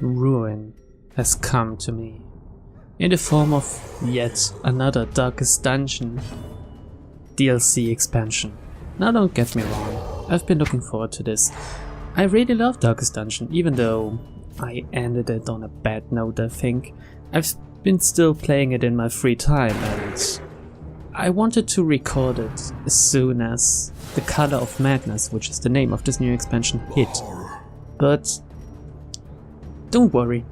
ruin has come to me in the form of yet another Darkest Dungeon DLC expansion. Now don't get me wrong, I've been looking forward to this. I really love Darkest Dungeon, even though I ended it on a bad note, I think. I've been still playing it in my free time, and I wanted to record it as soon as the Color of Madness, which is the name of this new expansion, hit. But don't worry,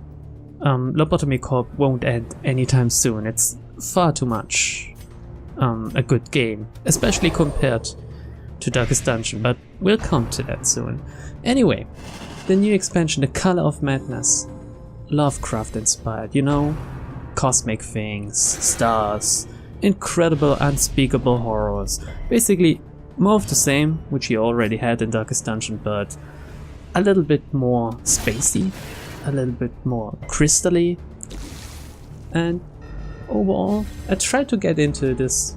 Lobotomy Corp won't end anytime soon. It's far too much a good game, especially compared to Darkest Dungeon, but we'll come to that soon. Anyway, the new expansion, the Color of Madness, Lovecraft inspired, you know, cosmic things, stars, incredible unspeakable horrors, basically more of the same, which you already had in Darkest Dungeon, but a little bit more spacey, a little bit more crystally, and overall I tried to get into this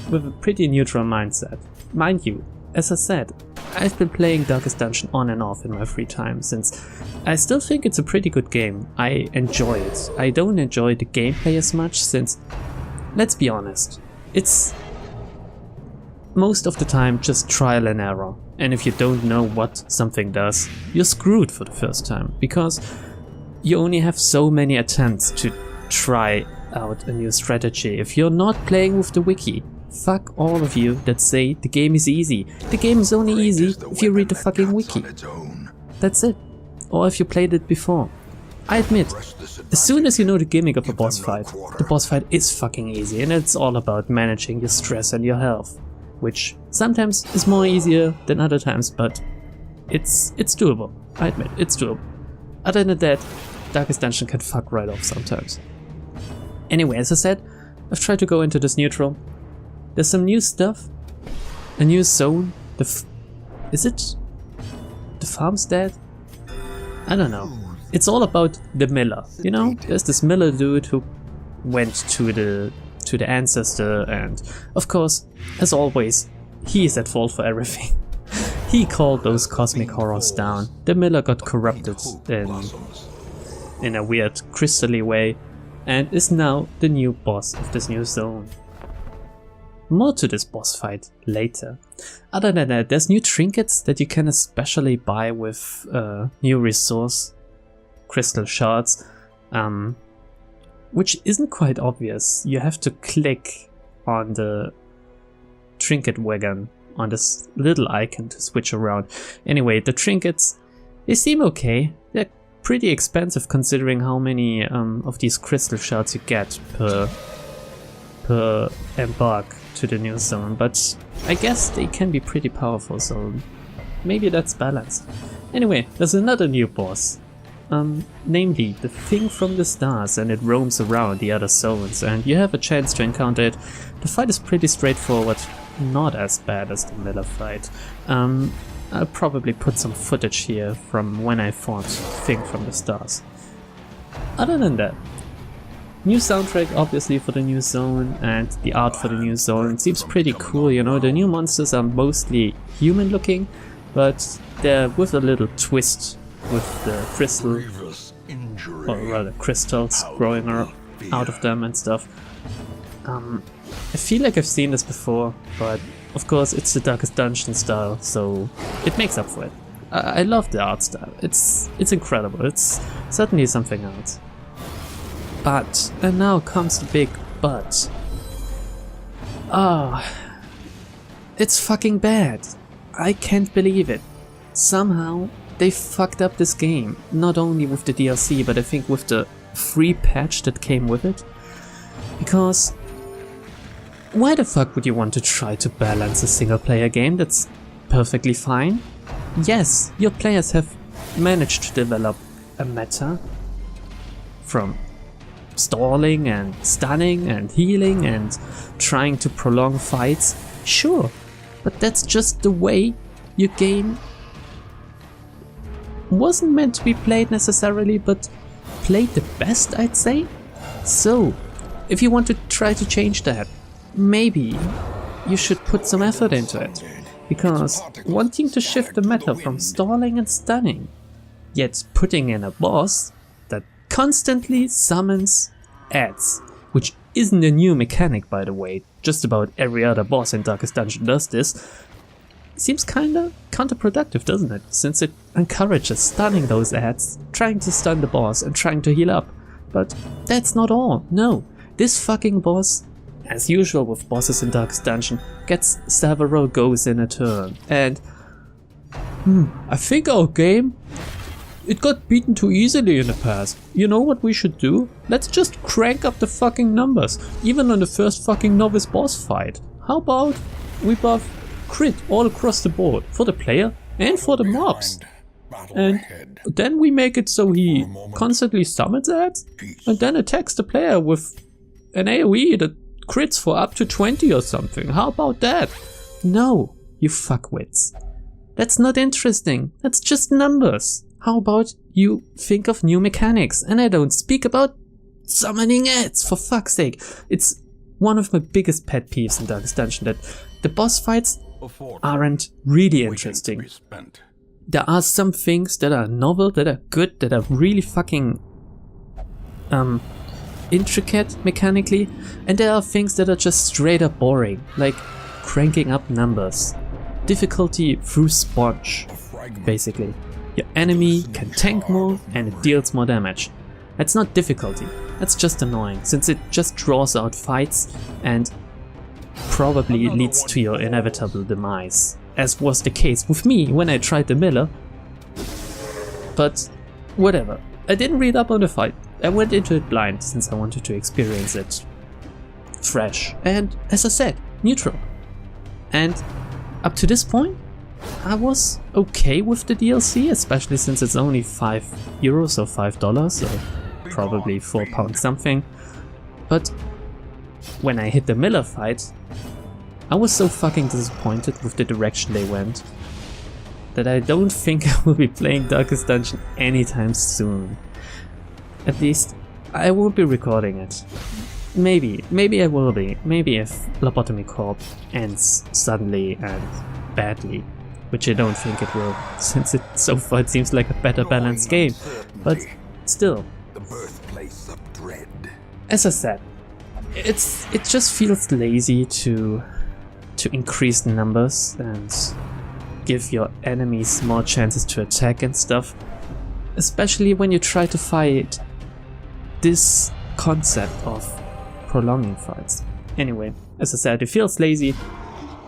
with a pretty neutral mindset. Mind you, as I said, I've been playing Darkest Dungeon on and off in my free time, since I still think it's a pretty good game. I enjoy it. I don't enjoy the gameplay as much, since, let's be honest, it's most of the time just trial and error. And if you don't know what something does, you're screwed for the first time, because you only have so many attempts to try out a new strategy. If you're not playing with the wiki, fuck all of you that say the game is easy. The game is only easy if you read the fucking wiki. That's it. Or if you played it before. I admit, as soon as you know the gimmick of a boss fight, the boss fight is fucking easy, and it's all about managing your stress and your health, which sometimes is more easier than other times, but it's doable. I admit, it's doable. Other than that, Darkest Dungeon can fuck right off sometimes. Anyway, as I said, I've tried to go into this neutral. There's some new stuff, a new zone. Is it the farmstead? I don't know. It's all about the miller, you know? There's this miller dude who went to the ancestor, and of course, as always, he is at fault for everything. He called those cosmic horrors down. The miller got corrupted in a weird crystally way, and is now the new boss of this new zone. More to this boss fight later. Other than that, there's new trinkets that you can especially buy with new resource crystal shards, which isn't quite obvious. You have to click on the trinket wagon on this little icon to switch around. Anyway, the trinkets, they seem okay. They're pretty expensive considering how many of these crystal shards you get per embark to the new zone, but I guess they can be pretty powerful, so maybe that's balanced. Anyway, there's another new boss, namely the Thing from the Stars, and it roams around the other zones, and you have a chance to encounter it. The fight is pretty straightforward, not as bad as the Miller fight. I'll probably put some footage here from when I fought Thing from the Stars. Other than that, new soundtrack obviously for the new zone, and the art for the new zone seems pretty cool, you know. The new monsters are mostly human looking, but they're with a little twist with the crystal, or rather crystals growing out of them and stuff. I feel like I've seen this before, but of course it's the Darkest Dungeon style, so it makes up for it. I love the art style, it's incredible, it's certainly something else. But, and now comes the big but. It's fucking bad. I can't believe it. Somehow they fucked up this game, not only with the DLC, but I think with the free patch that came with it. Because why the fuck would you want to try to balance a single player game that's perfectly fine? Yes, your players have managed to develop a meta from stalling and stunning and healing and trying to prolong fights, sure, but that's just the way your game wasn't meant to be played necessarily, but played the best, I'd say. So, if you want to try to change that, maybe you should put some effort into it, because wanting to shift the meta from stalling and stunning Yet putting in a boss that constantly summons ads, which isn't a new mechanic by the way, just about every other boss in Darkest Dungeon does this, seems kinda counterproductive, doesn't it? Since it encourages stunning those ads, trying to stun the boss and trying to heal up. But that's not all, no. This fucking boss, as usual with bosses in Darkest Dungeon, gets several goes in a turn. And I think our game, it got beaten too easily in the past. You know what we should do? Let's just crank up the fucking numbers, even on the first fucking novice boss fight. How about we buff crit all across the board, for the player and for the mobs. And then we make it so he constantly summons ads and then attacks the player with an AoE that crits for up to 20 or something. How about that? No, you fuckwits. That's not interesting. That's just numbers. How about you think of new mechanics? And I don't speak about summoning ads, for fuck's sake. It's one of my biggest pet peeves in Darkest Dungeon, that the boss fights aren't really interesting. There are some things that are novel, that are good, that are really fucking intricate mechanically, and there are things that are just straight up boring, like cranking up numbers. Difficulty through sponge, basically. Your enemy can tank more and it deals more damage. That's not difficulty, that's just annoying, since it just draws out fights and probably leads to your inevitable demise, as was the case with me when I tried the Miller. But whatever, I didn't read up on the fight, I went into it blind since I wanted to experience it fresh and, as I said, neutral. And up to this point, I was okay with the DLC, especially since it's only €5 or $5, so probably £4 something. But when I hit the Miller fight, I was so fucking disappointed with the direction they went that I don't think I will be playing Darkest Dungeon anytime soon. At least, I won't be recording it. Maybe I will be. Maybe if Lobotomy Corp ends suddenly and badly, which I don't think it will, since so far it seems like a better balanced game. But still, as I said, it just feels lazy to increase the numbers and give your enemies more chances to attack and stuff, especially when you try to fight this concept of prolonging fights. Anyway, as I said, it feels lazy.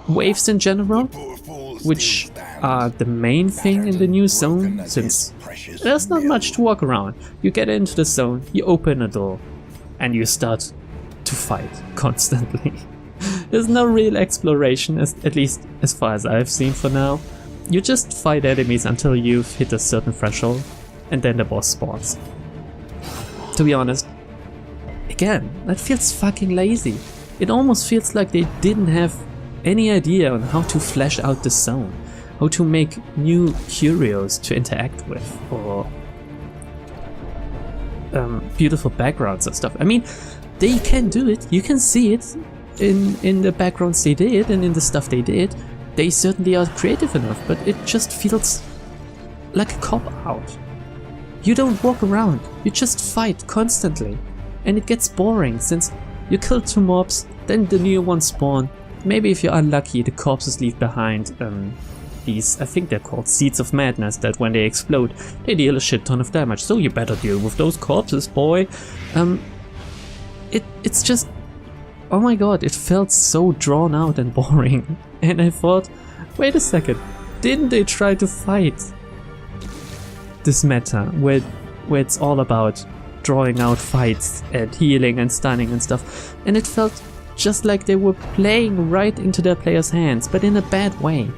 Waves in general, which are the main thing in the new zone, since there's not much to walk around. You get into the zone, you open a door, and you start to fight constantly. There's no real exploration, at least as far as I've seen for now. You just fight enemies until you've hit a certain threshold, and then the boss spawns. To be honest, again, that feels fucking lazy. It almost feels like they didn't have any idea on how to flesh out the zone, how to make new curios to interact with, or beautiful backgrounds and stuff. I mean, they can do it, you can see it in the backgrounds they did and in the stuff they did. They certainly are creative enough, but it just feels like a cop-out. You don't walk around, you just fight constantly, and it gets boring since you kill 2 mobs, then the new ones spawn. Maybe if you're unlucky, the corpses leave behind these, I think they're called Seeds of Madness, that when they explode, they deal a shit ton of damage, so you better deal with those corpses, boy. It's just, oh my god, it felt so drawn out and boring. And I thought, wait a second, didn't they try to fight this meta where it's all about drawing out fights and healing and stunning and stuff? And it felt just like they were playing right into their players' hands, but in a bad way.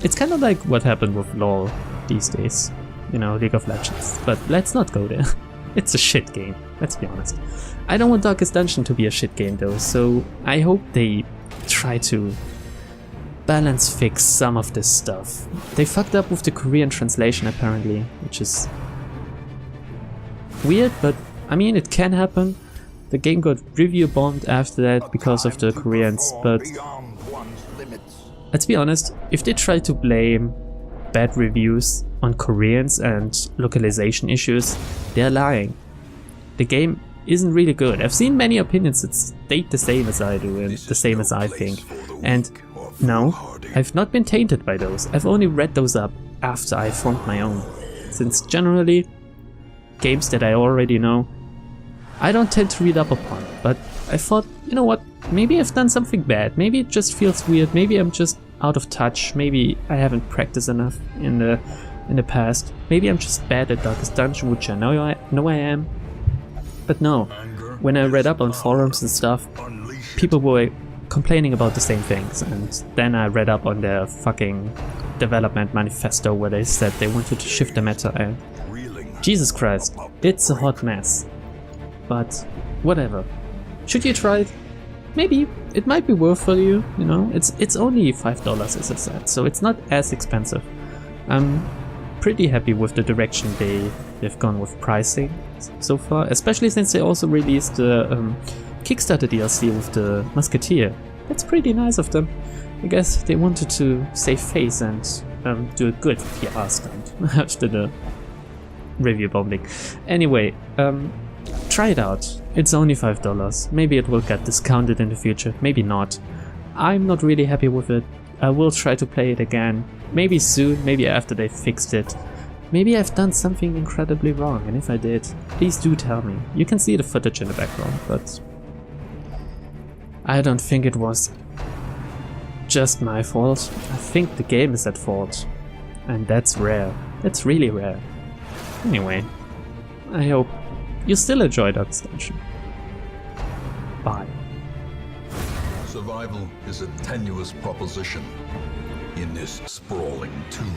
It's kind of like what happened with LoL these days, you know, League of Legends. But let's not go there. It's a shit game, let's be honest. I don't want Darkest Dungeon to be a shit game though, so I hope they try to balance fix some of this stuff. They fucked up with the Korean translation apparently, which is weird, but I mean, it can happen. The game got review bombed after that because of the Koreans, but let's be honest, if they try to blame bad reviews on Koreans and localization issues, they're lying. The game isn't really good. I've seen many opinions that state the same as I do and the same as I think. And no, I've not been tainted by those. I've only read those up after I formed my own. Since generally, games that I already know, I don't tend to read up upon. But I thought, you know what, maybe I've done something bad. Maybe it just feels weird. Maybe I'm just out of touch. Maybe I haven't practiced enough in the past. Maybe I'm just bad at Darkest Dungeon, which I know I am. But no, when I read up on forums and stuff, people were complaining about the same things, and then I read up on their fucking development manifesto where they said they wanted to shift the meta, and Jesus Christ, it's a hot mess. But whatever. Should you try it? Maybe. It might be worth for you, you know? It's only $5 as I said, so it's not as expensive. I'm pretty happy with the direction they've gone with pricing so far, especially since they also released the Kickstarter DLC with the Musketeer. That's pretty nice of them. I guess they wanted to save face and do a good PR stunt after the review bombing. Anyway, try it out. It's only $5. Maybe it will get discounted in the future, maybe not. I'm not really happy with it. I will try to play it again. Maybe soon, maybe after they fixed it. Maybe I've done something incredibly wrong, and if I did, please do tell me. You can see the footage in the background, but I don't think it was just my fault. I think the game is at fault, and that's rare. That's really rare. Anyway, I hope you still enjoy Darkest Dungeon. Bye. Survival is a tenuous proposition in this sprawling tomb.